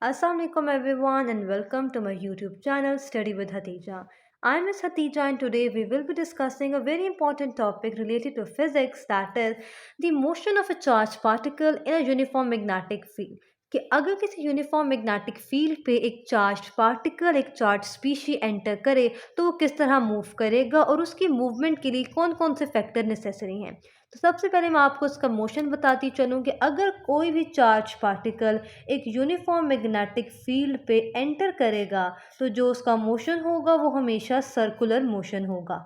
Assalamualaikum everyone and welcome to my YouTube channel Study with Hatija. I'm Miss Hatija and today we will be discussing a very important topic related to physics, that is the motion of a charged particle in a uniform magnetic field. कि अगर किसी uniform magnetic field पे एक charge particle एक charge species enter करे तो वो किस तरह मूव करेगा और उसकी मूवमेंट के लिए कौन कौन से फैक्टर नेसेसरी हैं। तो सबसे पहले मैं आपको इसका मोशन बताती चलूँ कि अगर कोई भी चार्ज पार्टिकल एक यूनिफॉर्म मैग्नेटिक फील्ड पे एंटर करेगा तो जो उसका मोशन होगा वो हमेशा सर्कुलर मोशन होगा।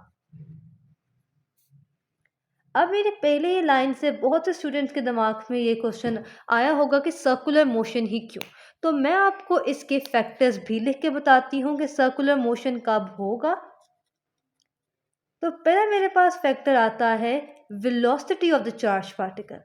अब मेरे पहले ही लाइन से बहुत से स्टूडेंट्स के दिमाग में ये क्वेश्चन आया होगा कि सर्कुलर मोशन ही क्यों। तो मैं आपको इसके फैक्टर्स भी लिख के बताती हूँ कि सर्कुलर मोशन कब होगा। तो पहला मेरे पास फैक्टर आता है velocity of the charge particle.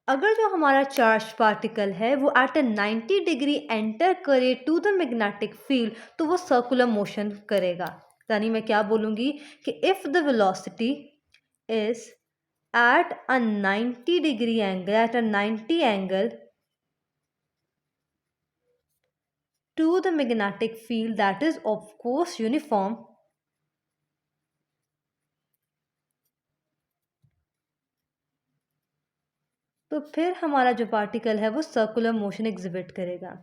अगर जो हमारा चार्ज पार्टिकल है वो एट अ 90 डिग्री एंटर करे टू द मैग्नेटिक फील्ड तो वो सर्कुलर मोशन करेगा। यानी मैं क्या बोलूँगी कि if the velocity is at a 90 degree angle at a 90 angle to the magnetic field that is of course uniform, तो फिर हमारा जो पार्टिकल है वो सर्कुलर मोशन एग्जिबिट करेगा।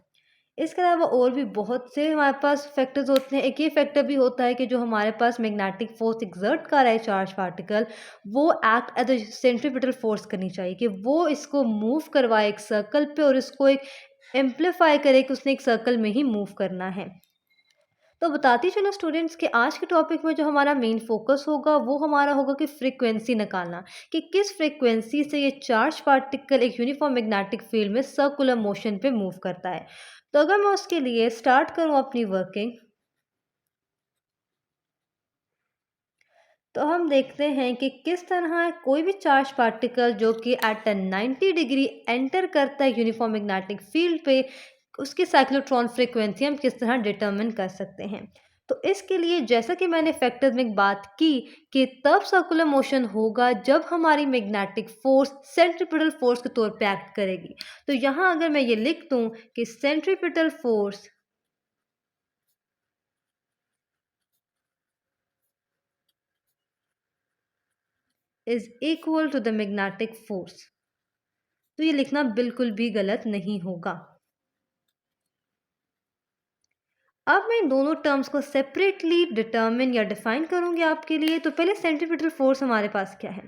इसके अलावा और भी बहुत से हमारे पास फैक्टर्स होते हैं। एक ये फैक्टर भी होता है कि जो हमारे पास मैग्नेटिक फोर्स एग्जर्ट कर रहा है चार्ज पार्टिकल वो act as a centripetal force करनी चाहिए कि वो इसको मूव करवाए एक सर्कल पे और इसको एक एम्पलीफाई करे कि उसने एक सर्कल में ही मूव करना है। तो बताती चलो स्टूडेंट्स कि आज के टॉपिक में जो हमारा मेन फोकस होगा वो हमारा होगा कि फ्रीक्वेंसी निकालना कि किस फ्रीक्वेंसी से ये चार्ज पार्टिकल एक यूनिफॉर्म मैग्नेटिक फील्ड में सर्कुलर मोशन पे मूव करता है। तो अगर मैं उसके लिए स्टार्ट करूं अपनी वर्किंग तो हम देखते हैं कि किस तरह कोई भी चार्ज पार्टिकल जो कि एट अ 90 डिग्री एंटर करता है यूनिफॉर्म मैग्नेटिक फील्ड पे उसकी साइक्लोट्रॉन फ्रीक्वेंसी हम किस तरह डिटरमिन कर सकते हैं। तो इसके लिए जैसा कि मैंने फैक्टर्स में बात की कि तब सर्कुलर मोशन होगा जब हमारी मैग्नेटिक फोर्स सेंट्रीपिटल फोर्स के तौर पे एक्ट करेगी। तो यहाँ अगर मैं ये लिख दूँ कि centripetal force is equal to the magnetic force, तो ये लिखना बिल्कुल भी गलत नहीं होगा। अब मैं इन दोनों टर्म्स को सेपरेटली डिटर्मिन या डिफाइन करूंगी आपके लिए। तो पहले सेंट्रीपिटल फोर्स हमारे पास क्या है।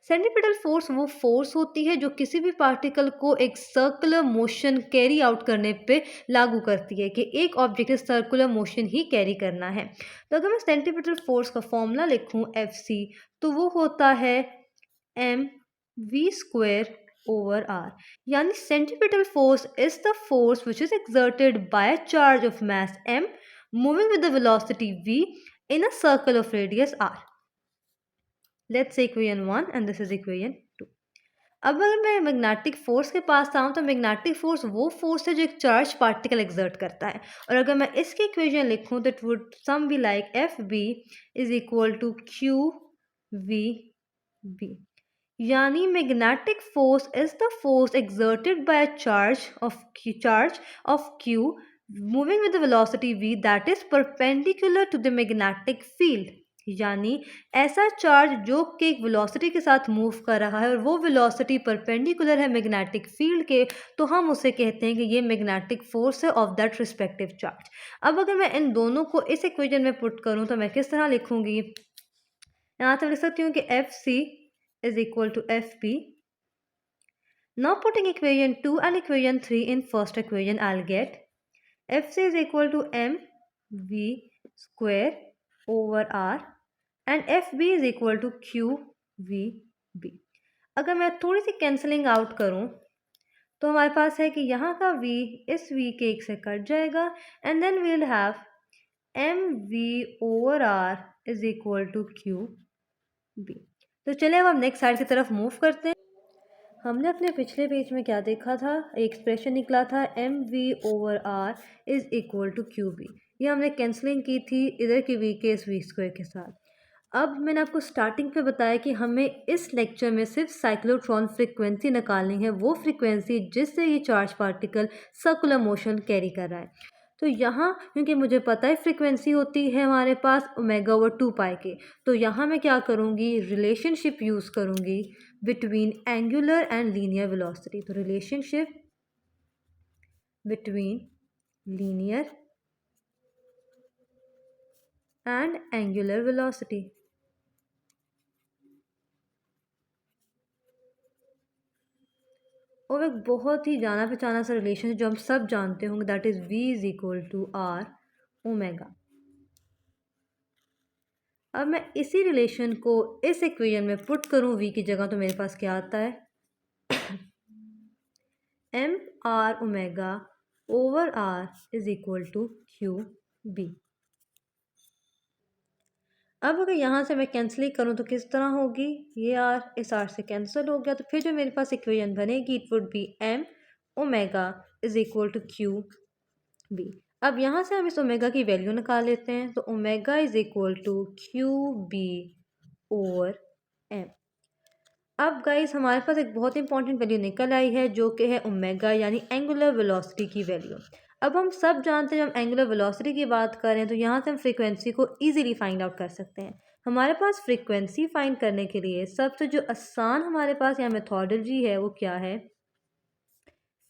सेंट्रीपिटल फोर्स वो फोर्स होती है जो किसी भी पार्टिकल को एक सर्कुलर मोशन कैरी आउट करने पे लागू करती है कि एक ऑब्जेक्ट सर्कुलर मोशन ही कैरी करना है। तो अगर मैं सेंट्रीपिटल फोर्स का फॉर्मूला लिखूं Fc तो वो होता है mv² over r, yani centripetal force is the force which is exerted by a charge of mass m moving with the velocity v in a circle of radius r. Let's say equation 1 and this is equation 2. अब अगर मैं magnetic force के पास आऊँ तो magnetic force वो force है जो एक चार्ज पार्टिकल एक्सर्ट करता है। और अगर मैं इसकी इक्वेशन लिखूँ तो it would some be like F B is equal to Q V B, यानी magnetic force is the force exerted by a charge of q moving with the velocity v that is perpendicular to the magnetic field, यानी ऐसा charge जो कि एक velocity के साथ move कर रहा है और वो वेलोसिटी परपेंडिकुलर है मैग्नेटिक फील्ड के, तो हम उसे कहते हैं कि ये मैग्नेटिक फोर्स है ऑफ दैट रिस्पेक्टिव चार्ज। अब अगर मैं इन दोनों को इस इक्वेशन में पुट करूं तो मैं किस तरह लिखूंगी। यहाँ से लिख सकती हूँ कि F C is equal to Fp. Now putting equation 2 and equation 3 in first equation, I'll get Fc is equal to mv square over r and Fb is equal to qvb. अगर मैं थोड़ी सी कैंसलिंग आउट करूं तो हमारे पास है कि यहाँ का v इस v के एक से कट जाएगा and then we will have mv over r is equal to qb. तो चलिए अब हम नेक्स्ट साइड की तरफ मूव करते हैं। हमने अपने पिछले पेज में क्या देखा था, एक्सप्रेशन निकला था M V over R is equal to Q B. ये हमने कैंसलिंग की थी इधर की वी के इस वी स्क्वायर के साथ। अब मैंने आपको स्टार्टिंग पे बताया कि हमें इस लेक्चर में सिर्फ साइक्लोट्रॉन फ्रीक्वेंसी निकालनी है, वो फ्रीक्वेंसी जिससे ये charge particle circular motion carry कर रहा है। तो यहाँ क्योंकि मुझे पता है फ्रीक्वेंसी होती है हमारे पास ओमेगा ओवर 2 पाई के, तो यहाँ मैं क्या करूँगी, रिलेशनशिप यूज़ करूँगी between angular and linear velocity. तो relationship between linear and angular velocity. और एक बहुत ही जाना पहचाना सा रिलेशन है जो हम सब जानते होंगे, that is v is equal to R omega. अब मैं इसी रिलेशन को इस इक्वेशन में पुट करूं v की जगह, तो मेरे पास क्या आता है, m r omega over r is equal to Q B. अब अगर यहाँ से मैं कैंसिल करूँ तो किस तरह होगी, ये r इस r से कैंसिल हो गया, तो फिर जो मेरे पास इक्वेशन बनेगी it would be m omega is equal to Q B. अब यहाँ से हम इस ओमेगा की वैल्यू निकाल लेते हैं, तो omega is equal to Q B over M. अब गाइस हमारे पास एक बहुत इंपॉर्टेंट वैल्यू निकल आई है जो कि है ओमेगा यानी एंगुलर वेलोसिटी की वैल्यू। अब हम सब जानते हैं जब एंगुलर वेलोसिटी की बात करें तो यहाँ से हम फ्रीक्वेंसी को ईजिली फाइंड आउट कर सकते हैं। हमारे पास फ्रीक्वेंसी फाइंड करने के लिए सबसे जो आसान हमारे पास यहाँ मेथोडोलॉजी है वो क्या है,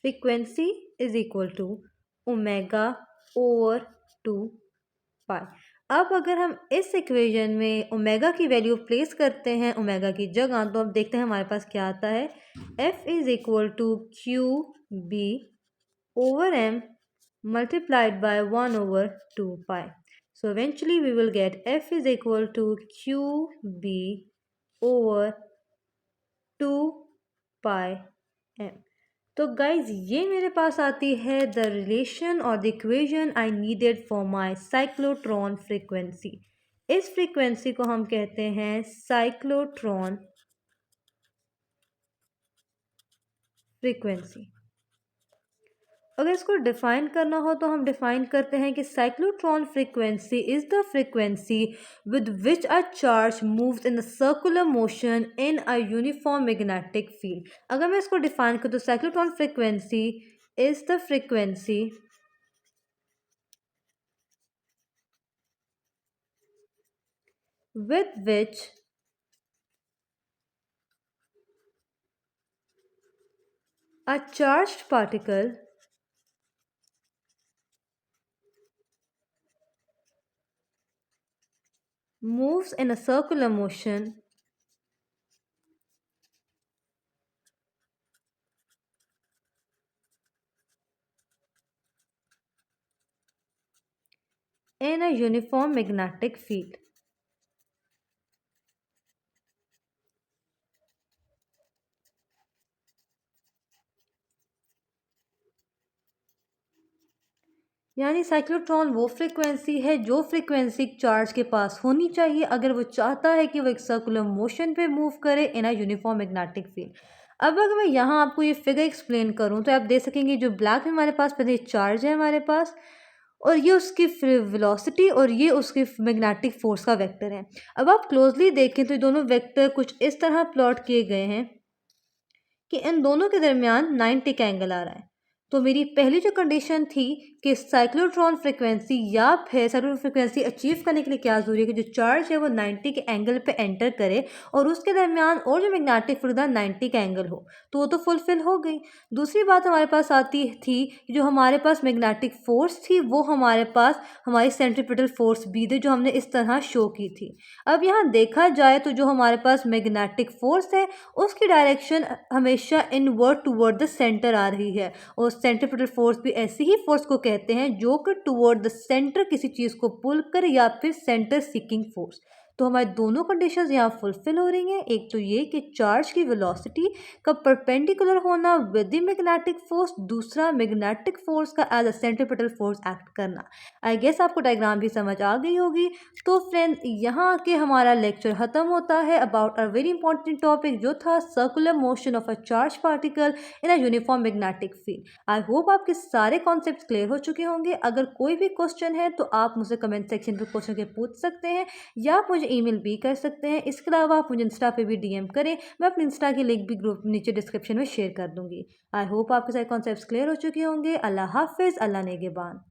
frequency is equal to omega over 2 pi. अब अगर हम इस इक्वेशन में ओमेगा की वैल्यू प्लेस करते हैं ओमेगा की जगह, तो अब देखते हैं हमारे पास क्या आता है, f is equal to Q B over m multiplied by 1 over 2 pi. So eventually we will get f is equal to qb over 2 pi m. तो गाइज ये मेरे पास आती है द रिलेशन और the equation I needed for my cyclotron frequency. इस frequency को हम कहते हैं साइक्लोट्रॉन फ्रीक्वेंसी। अगर इसको डिफाइन करना हो तो हम डिफाइन करते हैं कि cyclotron frequency is the frequency with which a charge moves in the circular motion in a uniform magnetic field. अगर मैं इसको डिफाइन करूँ तो cyclotron frequency is the frequency with which a charged particle moves in a circular motion in a uniform magnetic field। यानी cyclotron वो frequency है जो frequency charge के पास होनी चाहिए अगर वो चाहता है कि वो एक सर्कुलर मोशन पे मूव करे इन अ यूनिफॉर्म मैग्नेटिक फील्ड। अब अगर मैं यहाँ आपको ये फिगर एक्सप्लेन करूँ तो आप देख सकेंगे जो ब्लैक में हमारे पास पहले चार्ज है हमारे पास, और ये उसकी वेलोसिटी और ये उसके मैग्नेटिक फोर्स का वेक्टर है। अब आप क्लोजली देखें तो ये दोनों वेक्टर कुछ इस तरह प्लॉट किए गए हैं कि इन दोनों के दरमियान 90 का एंगल आ रहा है। तो मेरी पहली जो कंडीशन थी कि साइक्लोट्रॉन फ्रीक्वेंसी या फिर साइक्लोट्रॉन फ्रीक्वेंसी अचीव करने के लिए क्या ज़रूरी है कि जो चार्ज है वो 90 के एंगल पे एंटर करे और उसके दरमियान और जो मैग्नेटिक फील्ड 90 का एंगल हो, तो वो तो फुलफिल हो गई। दूसरी बात हमारे पास आती थी जो हमारे पास मैग्नेटिक फोर्स थी वो हमारे पास हमारी सेंट्रीपिटल फोर्स भी थी जो हमने इस तरह शो की थी। अब यहाँ देखा जाए तो जो हमारे पास मैग्नेटिक फोर्स है उसकी डायरेक्शन हमेशा इनवर्ड टूवर्ड द सेंटर आ रही है, और सेंट्रीपिटल फोर्स भी ऐसी ही फोर्स को कहते हैं जो कि टुवर्ड द सेंटर किसी चीज़ को पुल करे या फिर सेंटर सीकिंग फोर्स। तो हमारी दोनों कंडीशंस यहाँ फुलफिल हो रही हैं, एक तो ये कि चार्ज की वेलोसिटी का परपेंडिकुलर होना विद द मैग्नेटिक फोर्स, दूसरा मैग्नेटिक फोर्स का as a centripetal force act करना। आई गेस आपको डायग्राम भी समझ आ गई होगी। तो फ्रेंड्स यहाँ आके हमारा लेक्चर ख़त्म होता है about a very important topic जो था circular motion of a charge particle in a uniform magnetic field. I hope आपके सारे कॉन्सेप्ट्स क्लियर हो चुके होंगे। अगर कोई भी क्वेश्चन है तो आप मुझे कमेंट सेक्शन पर क्वेश्चन के पूछ सकते हैं या आप मुझे मुझे ईमेल भी कर सकते हैं। इसके अलावा आप मुझे इंस्टा पे भी डीएम करें, मैं अपने इंस्टा की लिंक भी ग्रुप नीचे डिस्क्रिप्शन में शेयर कर दूँगी। आई होप आपके सारे कॉन्सेप्ट्स क्लियर हो चुके होंगे। अल्लाह हाफ़िज़, अल्लाह नेगेबान।